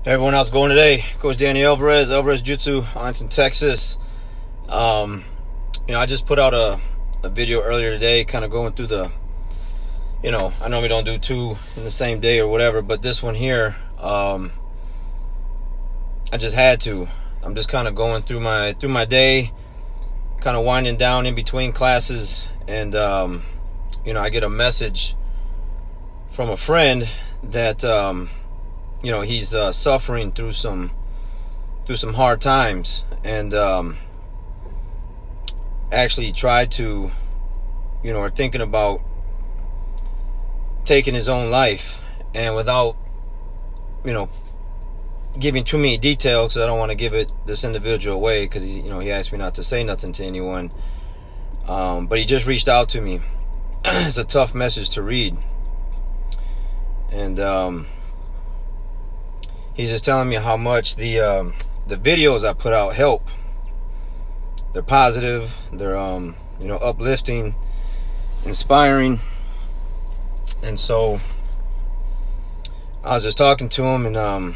Hey everyone, how's it going today? Coach Danny Alvarez Jiu-Jitsu, Arlington, Texas. I just put out a video earlier today, kind of going through the, I normally don't do two in the same day or whatever, but this one here, I just had to. I'm just kind of going through my day, kind of winding down in between classes, and I get a message from a friend that he's suffering through some hard times, and actually tried to, or thinking about taking his own life, and without, giving too many details, because I don't want to give this individual away, because he asked me not to say nothing to anyone, but he just reached out to me. It's a tough message to read, and he's just telling me how much the videos I put out help. They're positive, they're uplifting, inspiring. And so I was just talking to him and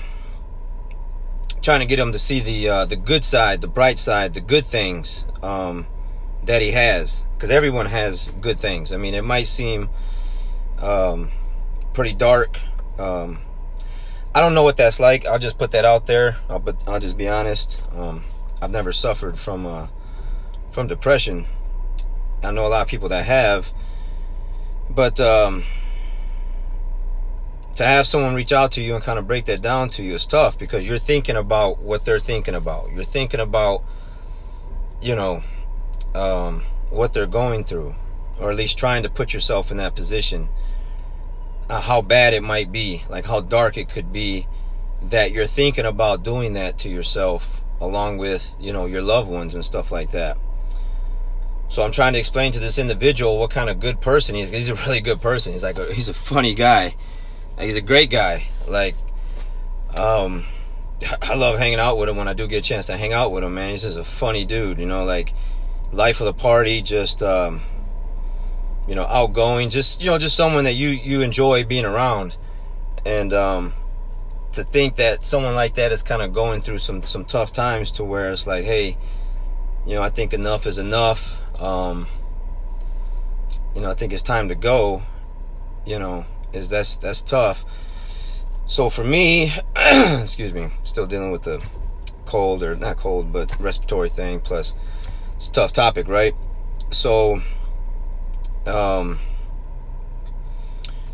trying to get him to see the good side, the bright side, the good things that he has, because everyone has good things. I mean, it might seem pretty dark. I don't know what that's like. I'll just put that out there. I'll just be honest. I've never suffered from depression. I know a lot of people that have, but to have someone reach out to you and kind of break that down to you is tough, because you're thinking about what they're thinking about. You're thinking about, what they're going through, or at least trying to put yourself in that position. How bad it might be, like how dark it could be, that you're thinking about doing that to yourself, along with your loved ones and stuff like that. So I'm trying to explain to this individual what kind of good person he is. He's a really good person. He's a funny guy. He's a great guy. I love hanging out with him when I do get a chance to hang out with him, man. He's just a funny dude, life of the party, just outgoing, just someone that you enjoy being around. And to think that someone like that is kind of going through some tough times, to where it's like, hey, I think enough is enough. I think it's time to go. That's tough. So for me, excuse me, still dealing with the cold, or not cold, but respiratory thing. Plus, it's a tough topic, right? So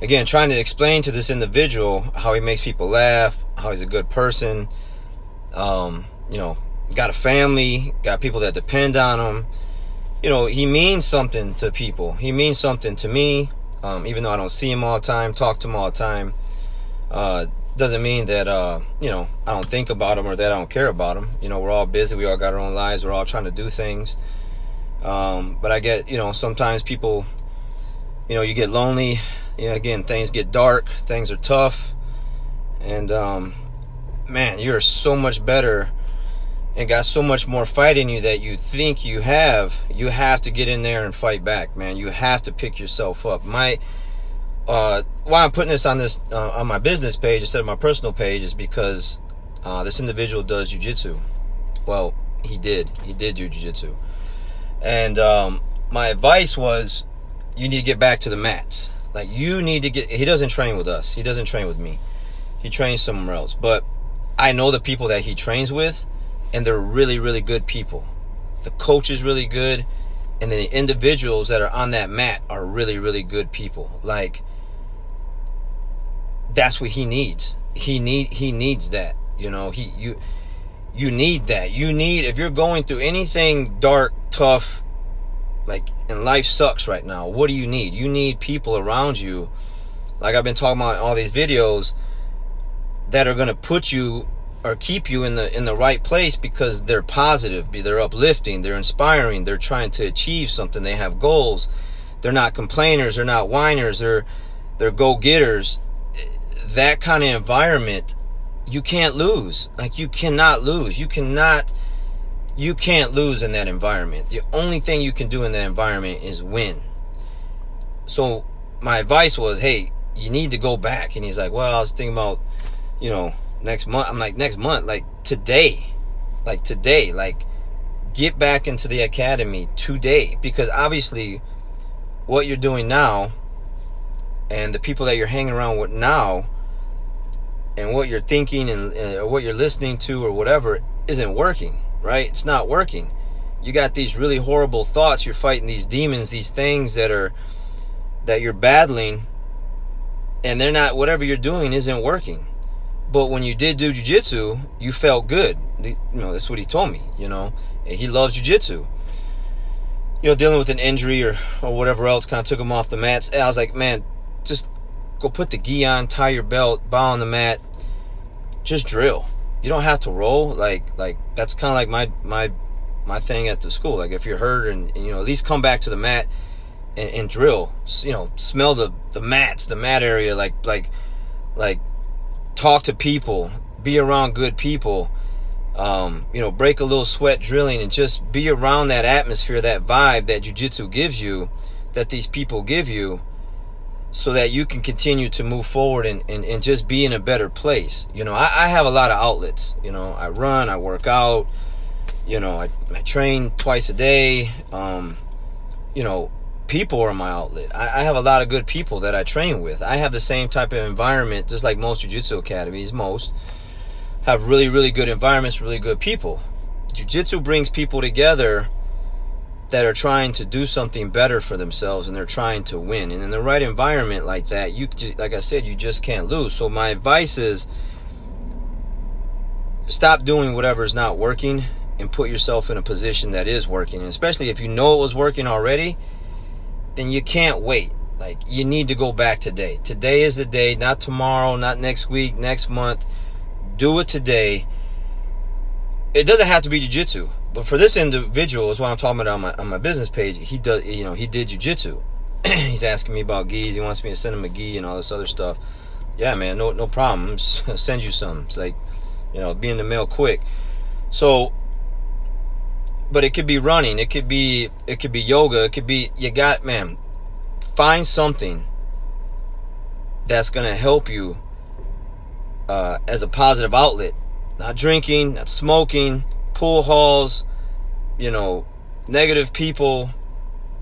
again, trying to explain to this individual how he makes people laugh, how he's a good person, got a family, got people that depend on him. He means something to people. He means something to me, even though I don't see him all the time, talk to him all the time. Doesn't mean that I don't think about him, or that I don't care about him. We're all busy, we all got our own lives, we're all trying to do things. But I get, sometimes people, you get lonely. Again, things get dark, things are tough, and man, you're so much better and got so much more fight in you that you think you have. You have to get in there and fight back, man. You have to pick yourself up. Why I'm putting this on my business page instead of my personal page is because this individual does jiu-jitsu. Well, he did do jiu-jitsu. And my advice was, you need to get back to the mats. He doesn't train with us. He doesn't train with me. He trains somewhere else. But I know the people that he trains with, and they're really, really good people. The coach is really good, and then the individuals that are on that mat are really, really good people. That's what he needs. He needs that. You need that. If you're going through anything dark, tough, and life sucks right now, what do you need? You need people around you, like I've been talking about in all these videos, that are going to put you or keep you in the right place, because they're positive, they're uplifting, they're inspiring, they're trying to achieve something, they have goals, they're not complainers, they're not whiners, they're go-getters. That kind of environment, you can't lose. You cannot lose. You can't lose in that environment. The only thing you can do in that environment is win. So my advice was, hey, you need to go back. And he's like, well, I was thinking about, next month. I'm like, next month, like today, like get back into the academy today, because obviously what you're doing now and the people that you're hanging around with now and what you're thinking and or what you're listening to or whatever isn't working, right? It's not working. You got these really horrible thoughts. You're fighting these demons, these things that you're battling, and they're not, whatever you're doing isn't working. But when you did do jiu-jitsu, you felt good. You know, that's what he told me, you know. He loves jiu-jitsu. You know, dealing with an injury or whatever else kind of took him off the mats. I was like, man, just go put the gi on, tie your belt, bow on the mat, just drill. You don't have to roll. Like that's kind of like my thing at the school. Like if you're hurt and you know, at least come back to the mat and drill. You know, smell the mats, the mat area. Like talk to people, be around good people. You know, break a little sweat drilling and just be around that atmosphere, that vibe that jiu-jitsu gives you, that these people give you, so that you can continue to move forward and just be in a better place. You know, I have a lot of outlets. You know, I run, I work out, you know, I train twice a day. You know, people are my outlet. I have a lot of good people that I train with. I have the same type of environment, just like most jiu-jitsu academies, have really, really good environments, really good people. Jiu-jitsu brings people together that are trying to do something better for themselves, and they're trying to win. And in the right environment like that, like I said, you just can't lose. So my advice is stop doing whatever is not working and put yourself in a position that is working. And especially if you know it was working already, then you can't wait. Like, you need to go back today. Today is the day, not tomorrow, not next week, next month. Do it today. It doesn't have to be jiu-jitsu, but for this individual, is what I'm talking about on my business page. He does, you know, he did jiu-jitsu. He's asking me about gis. He wants me to send him a gi and all this other stuff. Yeah, man, no problem. Send you some. It's like, you know, be in the mail quick. So, but it could be running. It could be yoga. It could be, man, find something that's gonna help you as a positive outlet. Not drinking, not smoking, pool halls, you know, negative people.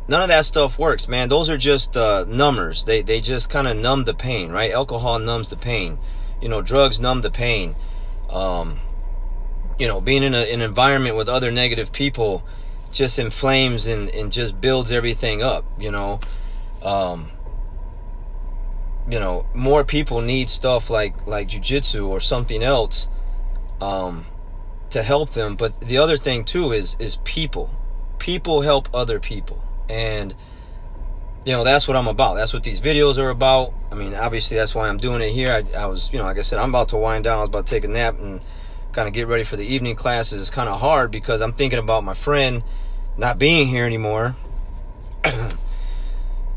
None of that stuff works, man. Those are just numbers. They just kind of numb the pain, right? Alcohol numbs the pain. You know, drugs numb the pain. You know, being in an environment with other negative people just inflames and just builds everything up, you know. You know, more people need stuff like jiu-jitsu or something else to help them. But the other thing too is people help other people, and you know, that's what I'm about. That's what these videos are about. I mean, obviously that's why I'm doing it here. I was, you know, like I said, I'm about to wind down. I was about to take a nap and kind of get ready for the evening classes. It's kind of hard because I'm thinking about my friend not being here anymore.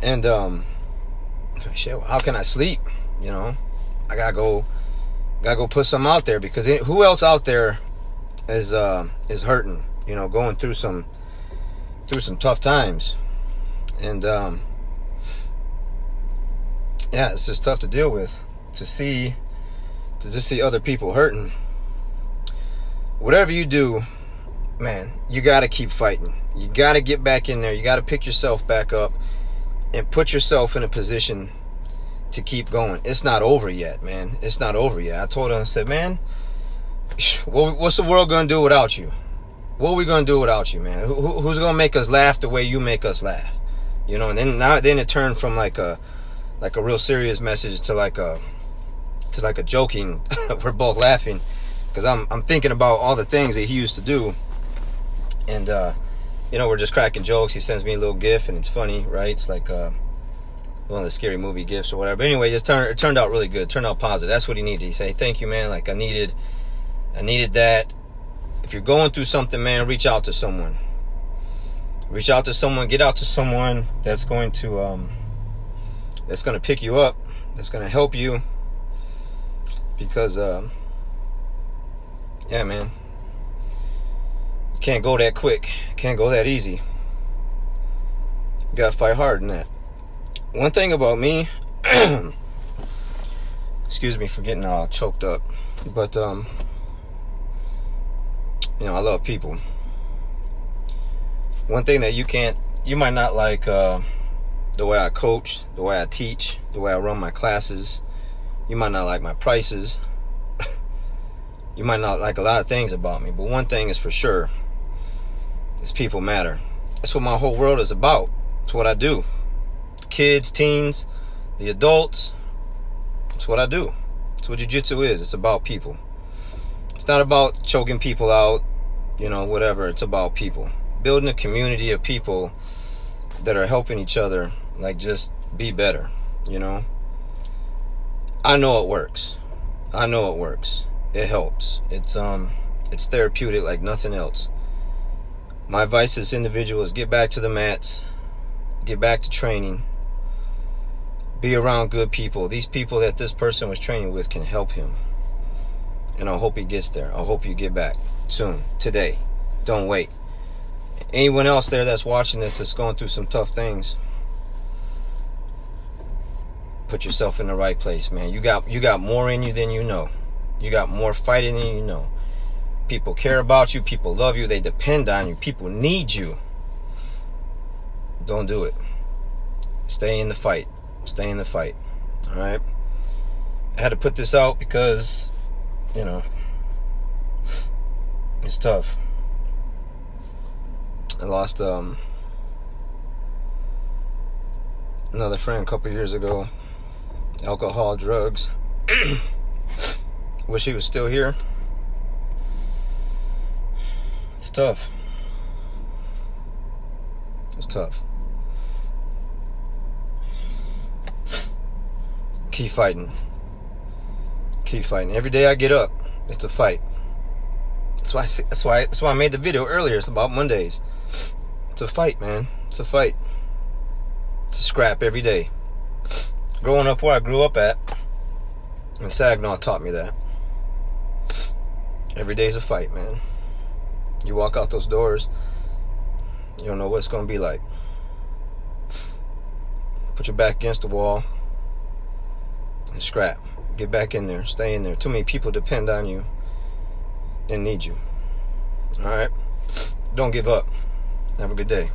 And shit, how can I sleep? You know, I gotta go put some out there, because who else out there is hurting, you know, going through some tough times. And yeah, it's just tough to deal with, to just see other people hurting. Whatever you do, man, you got to keep fighting. You got to get back in there. You got to pick yourself back up and put yourself in a position to keep going. It's not over yet, man. It's not over yet. I told her, I said, man, what's the world going to do without you? What are we going to do without you, man? Who's going to make us laugh the way you make us laugh? You know, and then it turned from like a real serious message to like a joking. We're both laughing because I'm thinking about all the things that he used to do, and you know, we're just cracking jokes. He sends me a little GIF and it's funny, right? It's like one of the Scary Movie GIFs or whatever. But anyway, it turned out really good. It turned out positive. That's what he needed. He said, thank you, man. Like, I needed that. If you're going through something, man, reach out to someone. Reach out to someone. Get out to someone that's going to pick you up. That's going to help you. Because, yeah, man, you can't go that quick. You can't go that easy. You got to fight hard in that. One thing about me, Excuse me for getting all choked up. But, you know, I love people. One thing that you might not like the way I coach, the way I teach, the way I run my classes. You might not like my prices. You might not like a lot of things about me. But one thing is for sure, is people matter. That's what my whole world is about. It's what I do. Kids, teens, the adults. It's what I do. It's what jiu-jitsu is. It's about people. It's not about choking people out, you know, whatever. It's about people. Building a community of people that are helping each other, like, just be better, you know. I know it works. I know it works. It helps. It's therapeutic like nothing else. My advice to this individual is get back to the mats, get back to training, be around good people. These people that this person was training with can help him. And I hope he gets there. I hope you get back soon, today. Don't wait. Anyone else there that's watching this that's going through some tough things, put yourself in the right place, man. You got more in you than you know. You got more fighting than you know. People care about you. People love you. They depend on you. People need you. Don't do it. Stay in the fight. Stay in the fight. All right? I had to put this out because, you know, it's tough. I lost another friend a couple years ago. Alcohol, drugs. Wish he was still here. It's tough. It's tough. Keep fighting. Keep fighting. Every day I get up, it's a fight. That's why I made the video earlier. It's about Mondays. It's a fight, man. It's a fight. It's a scrap every day. Growing up where I grew up at, and Saginaw taught me that. Every day's a fight, man. You walk out those doors, you don't know what it's going to be like. Put your back against the wall and scrap. Get back in there. Stay in there. Too many people depend on you and need you. Alright? Don't give up. Have a good day.